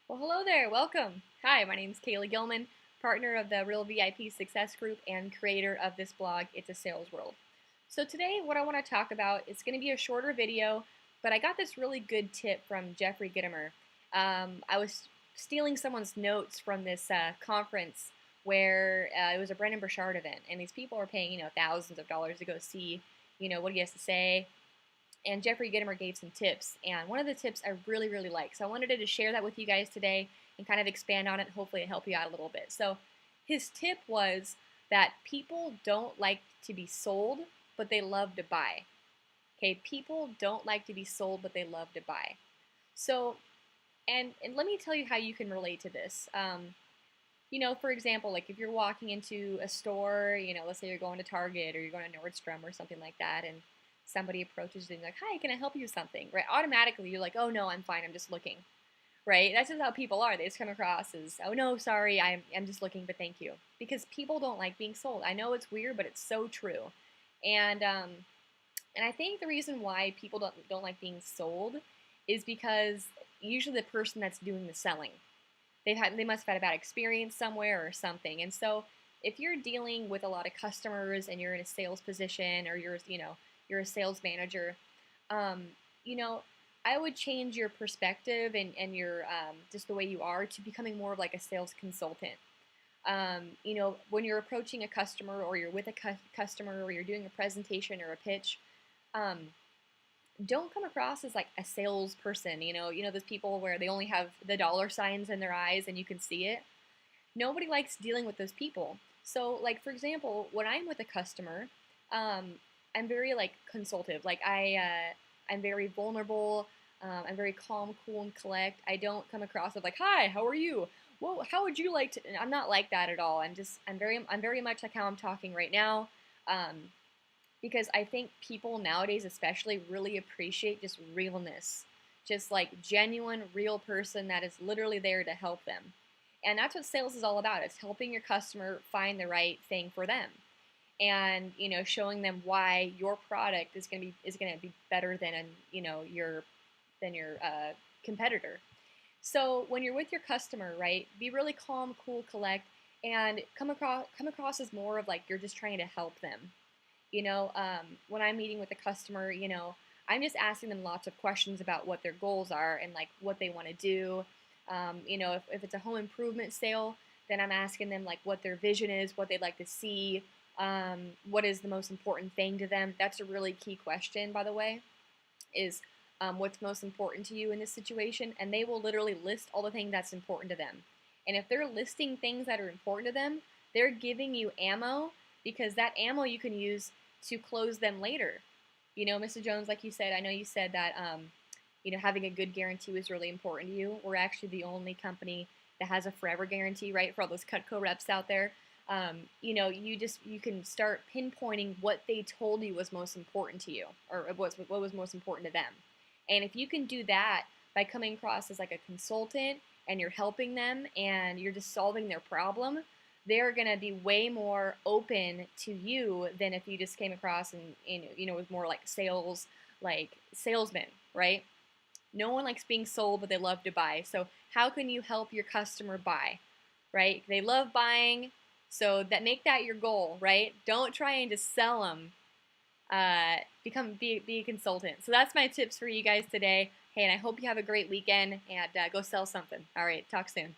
Well, hello there. Welcome. Hi, my name is Kaylee Gilman, partner of the Real VIP Success Group and creator of this blog, It's a Sales World. So today, what I want to talk about is going to be a shorter video, but I got this really good tip from Jeffrey Gitomer. I was stealing someone's notes from this conference where it was a Brendan Burchard event, and these people are paying thousands of dollars to go see what he has to say, and Jeffrey Gitomer gave some tips, and one of the tips I really, really like. So I wanted to share that with you guys today and kind of expand on it. Hopefully it help you out a little bit. So his tip was that people don't like to be sold, but they love to buy. Okay, people don't like to be sold, but they love to buy. So, and let me tell you how you can relate to this. For example, like if you're walking into a store, let's say you're going to Target or you're going to Nordstrom or something like that, and somebody approaches you and like, "Hi, can I help you with something?" Right? Automatically, you're like, "Oh no, I'm fine. I'm just looking." Right? That's just how people are. They just come across as, "Oh no, sorry, I'm just looking, but thank you," because people don't like being sold. I know it's weird, but it's so true. And and I think the reason why people don't like being sold is because usually the person that's doing the selling they must have had a bad experience somewhere or something. And so if you're dealing with a lot of customers and you're in a sales position or you're a sales manager, um, you know, I would change your perspective and your just the way you are to becoming more of like a sales consultant. When you're approaching a customer or you're with a customer or you're doing a presentation or a pitch, um, don't come across as like a salesperson. Those people where they only have the dollar signs in their eyes and you can see it. Nobody likes dealing with those people. So, like for example, when I'm with a customer, um, I'm very like consultative. I'm very vulnerable. I'm very calm, cool, and collect. I don't come across as like, "Hi, how are you? Well, how would you like to?" I'm not like that at all. I'm very much like how I'm talking right now. Um, because I think people nowadays, especially, really appreciate just realness, just like genuine, real person that is literally there to help them. And that's what sales is all about. It's helping your customer find the right thing for them, and showing them why your product is going to be better than your competitor. So when you're with your customer, right, be really calm, cool, collect, and come across as more of like you're just trying to help them. When I'm meeting with a customer, I'm just asking them lots of questions about what their goals are and like what they want to do. If it's a home improvement sale, then I'm asking them like what their vision is, what they'd like to see, what is the most important thing to them. That's a really key question, by the way, is what's most important to you in this situation. And they will literally list all the things that's important to them. And if they're listing things that are important to them, they're giving you ammo because that ammo you can use to close them later. Mr. Jones, like you said, I know you said that having a good guarantee was really important to you. We're actually the only company that has a forever guarantee, right? For all those Cutco reps out there, you can start pinpointing what they told you was most important to you, or what was most important to them. And if you can do that by coming across as like a consultant and you're helping them and you're just solving their problem, they're going to be way more open to you than if you just came across and was more like salesman, right? No one likes being sold, but they love to buy. So how can you help your customer buy, right? They love buying, so make that your goal, right? Don't try and just sell them. Be a consultant. So that's my tips for you guys today. Hey, and I hope you have a great weekend and go sell something. All right, talk soon.